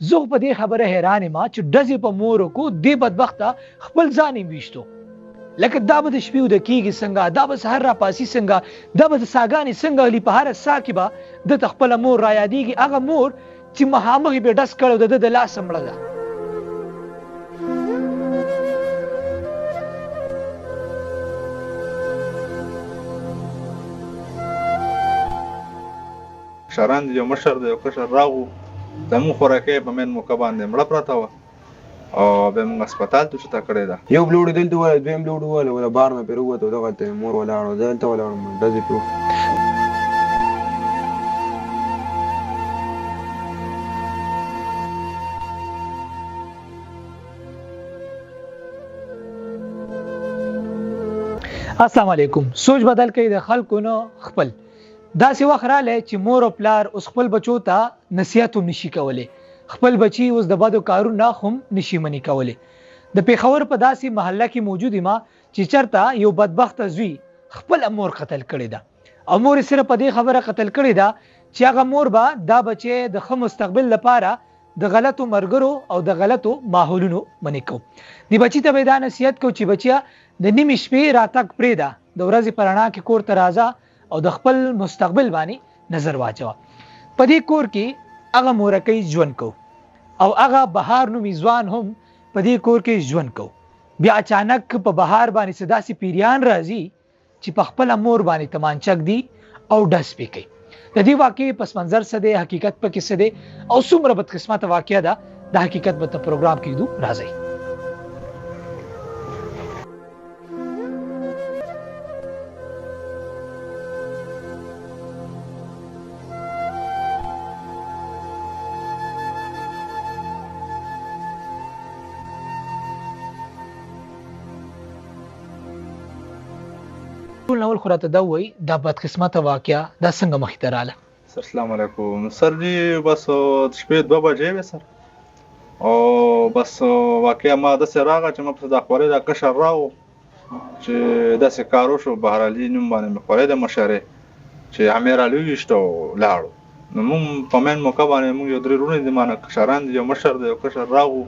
زه په دې خبره حیران یم چې ډزې په مور کو دې بدبخته خپل ځان یې ویشتو لکه دا به د شپې وده کېږي څنګه دا به سحر راپاسي څنګه دا به د ساګانې څنګه علي په هره ساه کې به دته خپله مور رایادېږي هغه مور چې مخامخ یې بې ډز کړی د ده د لاسه مړه ده کشران دي یو مشر دی یو کشر راغو زموږ خوراکۍ په مین موقع باندې مړه پرته وه او بیا موږ هسپتال ته چوته کړې ده یو بلوړي دلته وویل دویم بلوړي وویل ولا بار نه پرې ووتو دغلته مور ولاړه زه دلته ولاړم ډزې پرې السلام علیکم سوچ بدل کوي د خلکو نه خپل داسې وخت رالی چې مور او پلار اوس خپل بچو ته نصیحت هم نشي کولی خپل بچي اوس د بدو کارونو نه هم نشي منې کولی د پیښور په داسې محله کې موجود یم چې چېرته یو بدبخته زوی خپل مور قتل کړې ده او مور یې صرف په دې خبره قتل کړې ده چې هغه مور به دا بچی د ښه مستقبل لپاره د غلطو ملګرو او د غلطو ماحولونو منې کو دې بچي ته به دا نصیحت کو چې بچیا د نیمې شپې راتګ پرېږده د ورځې په رڼا کې کور ته راځه او د خپل مستقبل باندې نظر واچوه په دې کور کې هغه مورکۍ ژوند کو او هغه بهار نومي ځوان هم په دې کور کې ژوند کو بیا اچانک په بهار باندې څه داسې پیریان راځي چې په خپله مور باندې تمانچک دي او ډز پې کوي د دې واقعې پس منظر څه دی حقیقت پکې څه دی او څومره بدقسمته واقعه ده د حقیقت به ته پروګرام کې دو راځئ ټول نول خو راته دا وایي دا بدقسمته واقعه دا څنګه مخې ته راله سر السلام علیکم سر جی بس شپې 2 بجې وې سر او بس واقعه ما داسې راغله چې ما پسې دا خورې دا کشر راغو چې داسې کار وشو بهرالي نوم باندې مې خورې د مشرې چې امیر علي وویشته او لاړو نو موږ په مین موقع باندې موږ یو 3 وروڼه دي مانه کشران دي یو مشر دی یو کشر راغو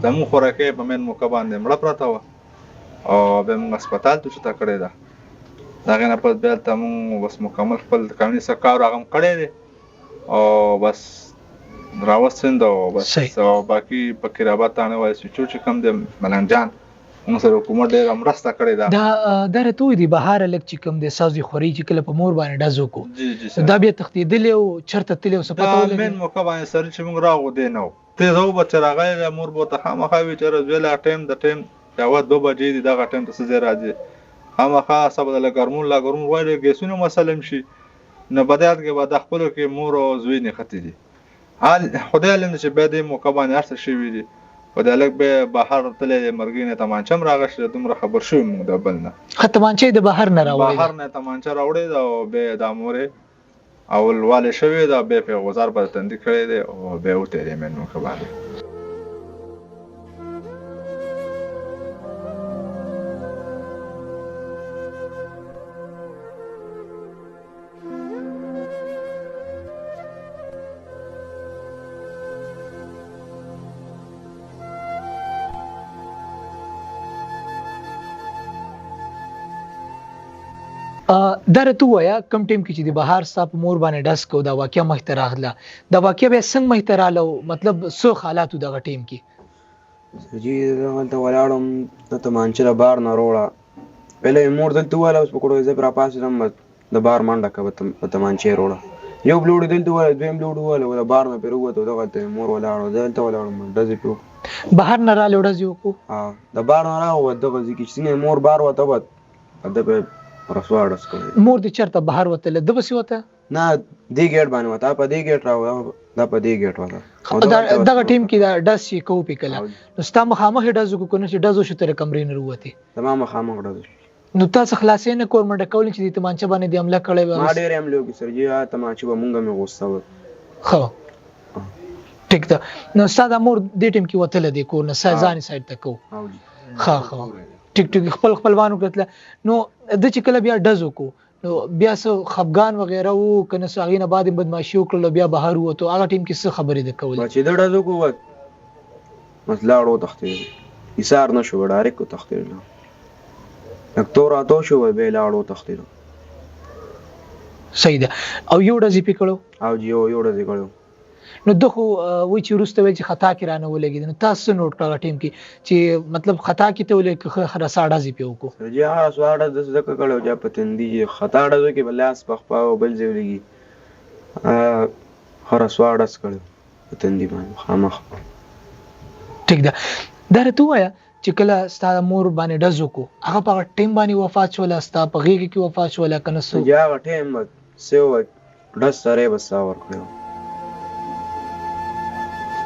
زموږ خوراکۍ په مین موقع باندې مړه پرته وه او بیا موږ هسپتال ته چوته کړې ده د هغې نه پس بیا هلته مونږ بس مکمل خپل قانوني څه کار هغه هم کړی دی او بس راوستند او بس او باقي په قرابت تانه وایي سوچو چې کوم دی ملنګ جان موږ سره حکومت ډېره مرسته کړې ده دا راته وایي د بهاره لږ چې کوم دی سازي خوري چې کله په مور باندې ډز وکړو دا بیا تښتېدلی او چېرته تللی او څه پته ولګېده مین موقع باندې سر چې موږ راغو دی نه و تېز و به چې راغلی دی مور به ورته خامخا وي چې ویله ټایم د ټایم یوه 2 بجې دي دغه ټایم ته څه ځای راځي خامخا سبا د ګرمون لا ګرمون غواړي ګیسونه مسلم شي نه بدیات کې به د خپلو کې مور او زوی نښتې دي حال خدای علم چې بیا دې موقع باندې هر څه شوي دي خو د هلک بیا بهر تللی دی مرګي نه تمانچه هم راغشي دومره خبر شوي موږ د بل نه ښه تمانچه یې د بهر نه راوړې بهر نه تمانچه راوړې ده او بیا دا مورې اول والې شوې ده بیا پې غوزار به تندي کړی دی او بیا وتې دی مین موقع باندې دا راته ووایه کوم ټایم کې چې د بهار ستا په مور باندې ډز کو دا واقعه مخې ته راغله دا واقعه بیا څنګه مخې ته راغله مطلب څه حالات و دغه ټایم کې جی دلته ولاړم د تمانچه د بار نه روړه پهله یې مور دلته وویله اوس په کړو زه پرې راپاڅېدم د بار منډه که په تمانچه یې روړه یو بلوړي دلته وویله دویم بلوړي وویله د بار نه پرې ووتو دغلته مور ولاړه زه دلته ولاړم ډزې پرې وکړو بهر نه راغلی ډز یې وکړو د بار نه راووت دغه ځای کې چې څنګه مور بار وته به ده به رسوا ډز کوي مور دې چېرته بهر وتله ده پسې وته نه دې ګیټ باندې وته په دې ګیټ راوړه دا په دې ګیټ وته دغه ټیم کې دا ډز چې کوو پې کله نو ستا مخامخ یې ډز وکړو که نه چې ډز وشو ترې کمرې نه راووتې زما مخامخ ډز وشو نو تاسو خلاصې نه کور منډه کولې چې د تمانچه باندې دې حمله کړې وه ما ډېرې حملې وکړې سر جي تمانچه به مونږ مې غوسته وه ښه ټیک ده نو ستا دا مور دې ټیم کې وتله دې کور نه ځان یې سایډ ته کوو ښه ټیک ټیک خپل خپلوانو کتله نو د چې کله بیا ډز وکړو نو بیا څه خفګان وغیرہ وو کنه څه هغې نه بعد بدمعشي وکړل بیا بهر ووتو هغه ټیم کې څه خبرې ده کولې چې د ډزو کو بس لاړ وتښتېدل ایثار نه شو ډایرکټ وتښتېدل لږ تور راتاو شو بیا لاړ وتښتېدل صحیح ده او یو ډزې پې کړو او یو ډزې کړو نو ده خو وایي چې وروسته ویل چې خطا کې رانه ولګېد نو تاسو څه نوټ کړه ټیم کې چې مطلب خطا کې ته ولې ښه رسا ډزې پې وکړو جی هغه رسوا ډز داسې ځکه کړی چې په تندي چې خطا ډزو کې به لاس په خپه او بل ځای ولګي ښه رسوا ډز کړی په تندي باندې خامخ ټیک ده دا راته ووایه چې کله ستا مور باندې ډز وکړو هغه په هغه ټیم باندې وفات شوله ستا په غېږ کې وفات شوله که نه څه جی هغه ټیم به څه ووایي ډز سره یې به ساه ورکړی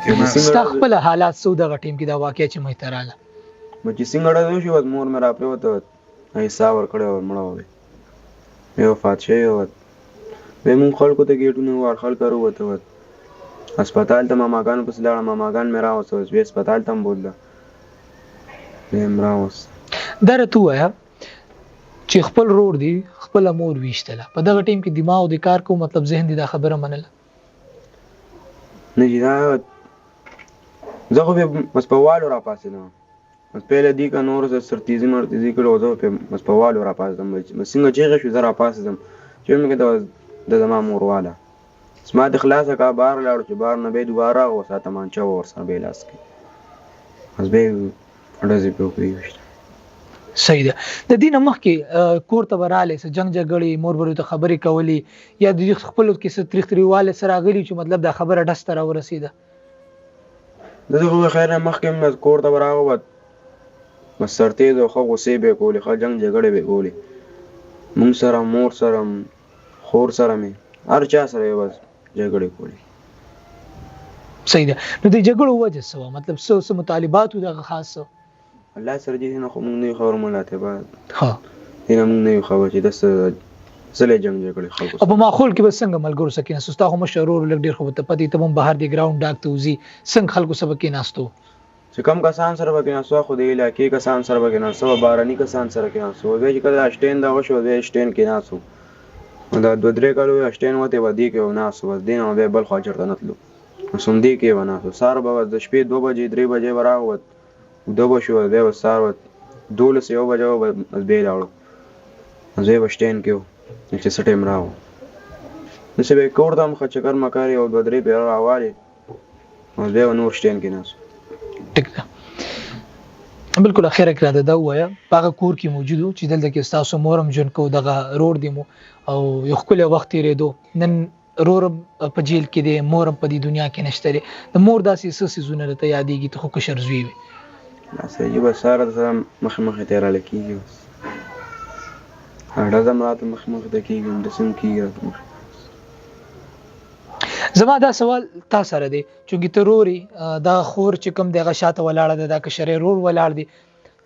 ستا خپل حالات څه دغه ټیم کې دا واقعه چې مې ته راغله چې څنګه ډز وشي بس مور مې راپرېوته هغې ساه ورکړې وه مړه وه بیا وفات شوې وه بیا مونږ خلکو ته ګېټونه ووړ خلک راووته وه هسپتال ته ماماګانو پسې لاړم ماماګان مې راوسته بیا هسپتال ته هم بوتله بیا یې راوسته دا راته ووایه چې خپل رور دی خپله مور ویشتله په دغه ټیم کې دماغ د کار کوو مطلب ذهن دی دا خبره منله نه چې دا زه خو بیا بس په والو راپاڅېدم بس پهله دي که نور زه سرتیزي مرتیزي کړی و زه بس په والو راپاڅېدم بس څنګه چیغې شوې زه راپاڅېدم چې ویې مې کړه د زما مور واله زما د خلاصه کا بهر لاړو چې بهر نه بیا دوباره راغو ستا تمانچه وه ورسره بیا لاس کې بس بیا ډزې پرې وکړې ویشته صحیح ده د دې نه مخکې کور ته به راغلی څه جنګ جګړې مور به ورته خبرې کولې یا د دې خپلو کې څه تریخ تریوالی څه راغلي چې مطلب دا خبره ډز ته راورسېده د خو خیر نه مخکې مې کور ته به راغو بس سرتیز او ښه غوسې به یې کولې ښه جنګ جګړې به یې کولې مونږ سره مور سره خور سره مې هر چا سره یې بس جګړې کولې صحیح ده نو د جګړو وجه څه وه مطلب څه مطالبات وو دغه خاص څه الله سره دې نه خو مونږ نه یو خبر ملاته بعد ها دې نه مونږ نه یو خبر چې داسې ځلې جنګ جګړې خلکو او په ماحول کې به څنګه ملګرو سره کېناستو ستا خو مشر ورور لږ ډېر خو به ته پتې ته هم بهر دی ګراونډ ډاک ته وځي څنګه خلکو سره به کېناستو چې کم کسان سره به کېناستو خو د علاقې کسان سره به کېناستو بهرني کسان سره کېناستو بیا چې کله اشټین دغه شو بیا اشټین کېناستو دا 2-3 کالو اشټین وته و دې کې وناستو بس دې نه بیا بل خوا چېرته نه تلو اوس هم دې کې وناستو سهار به د شپې 2 بجې 3 بجې به راووت وده به شو بیا به سهار 12 بجې به بیا راوړو زه به اشټین کې چې څه ټایم راو نو چې به کور ته هم ښه چکر مکر یو 2-3 پیره راوالې او بیا به نور شټین کې ناست ټیک ده بالکل اخره کې راته دا ووایه په هغه کور کې موجود و چې دلته کې ستاسو مور هم ژوند کوو دغه رور دی مو او یو ښکلی وخت تېرېدو نن رور په جیل کې دی مور هم په دې دنیا کې نشته دی د مور داسې څه څیزونه درته یادېږي ته خو کشر زوی وې داسې یې بس سهار سره مخې مخې ته راله کېږي بس ډزه هم راته مخې مخې ته کېږي همداسې هم کېږي راته مخې زما دا سوال تا سره دی چونکې ته روري دا خور چې کوم دی هغه شاته ولاړه ده دا کشری رور ولاړ دی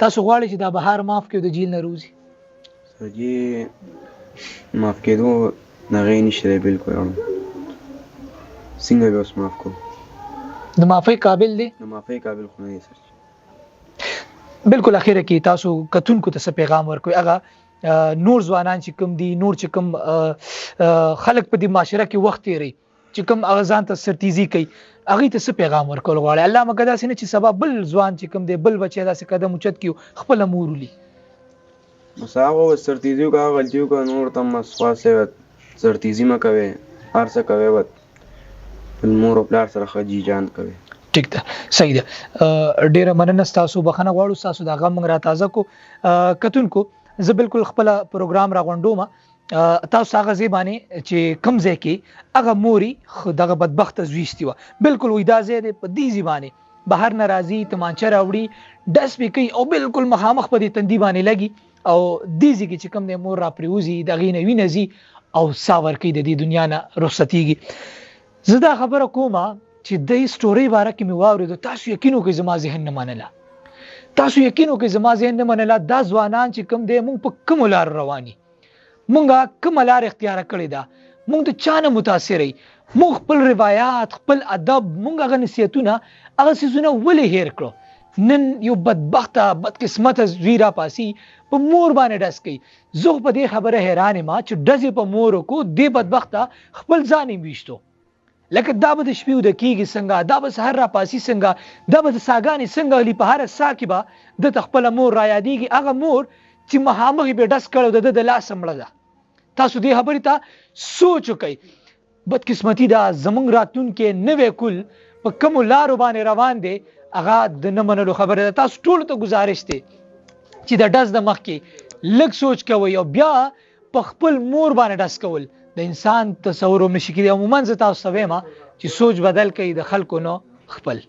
تاسو غواړئ چې دا بهار معاف کړو د جیل نه روزي سرجي معاف کېدو هغې نشته دی بلکل څنګه به اوس معاف کړو د معافۍ قابل دی د معافۍ قابل خو نه دی سرجي بالکل اخره کې تاسو کتونکو ته څه پیغام ورکوئ هغه نور ځوانان چې کوم دي نور چې کوم خلک په دې معاشره کې وخت تېروي چې کوم هغه ځان ته سرتیزي کوي هغې ته څه پیغام ورکول غواړئ الله مګر داسې نه چې سبا بل ځوان چې کوم دی بل بچی داسې قدم اوچت کړي خپله مور ولي بس هغه سرتیزي وکړه هغه غلطي وکړه نور ته هم بس خلاصې سرتیزي مه کوئ هر څه کوئ خپل مور او پلار سره ښه جیجان کوئ ټیک ده صحیح ده ډېره مننه ستاسو بخښنه غواړو ستاسو د هغه موږ راتازه کو کتونکو زه بالکل خپله پروګرام راغونډوم تاسو هغه ځای باندې چې کوم ځای کې هغه موري دغه بدبخته زویستې وه بالکل وایي دا ځای دی په دې ځای باندې بهر نه راځي تمانچه راوړي ډس پې کوي او بالکل مخامخ په دې تندي باندې لګي او دې ځای کې چې کوم دی مور راپرېوځي د هغې نه وینه ځي او ساه ورکوي د دې دنیا نه رخصتېږي زه دا خبره کومه چې د سټورۍ باره کې مې واورېدو تاسو یقین وکړئ زما ذهن نه منله تاسو یقین وکړئ زما ذهن نه منله دا ځوانان چې کوم دی مونږ په کومو لارو رواني مونږه کومه لار اختیاره کړې ده مونږ د چا نه متاثر مونږ خپل روایات خپل ادب مونږ هغه نصیحتونه هغه څیزونه ولې هیر کړو نن یو بدبخته بدقسمته زوی را پاسي په مور باندې ډز کوي. زه په دې خبره حیران یم چې ډز په مور کو دې بدبخته خپل ځان یې ویشتو. لکه دا به د شپې د کېږي څنګه، دا به سحر را پاسي څنګه، دا به د ساګانې څنګه هلي په هره سا کې به د خپل مور را یادېږي، هغه مور چې مخامخ به ډز کړو د لاسه مړه ده. تاسو دې خبرې ته سوچ وکئ. بدقسمتي دا زمونږ راتلونکي نوی کل په کومو لارو باندې روان دی هغه د نه منلو خبره ده. تاسو ټولو ته گزارش دی چې د ډز د مخکې لږ سوچ کوئ او بیا په خپل مور باندې ډز کول د انسان تصور هم نشي کېدی. عموما زه تاسو ته وایم چې سوچ بدل کړئ د خلکو نه خپل.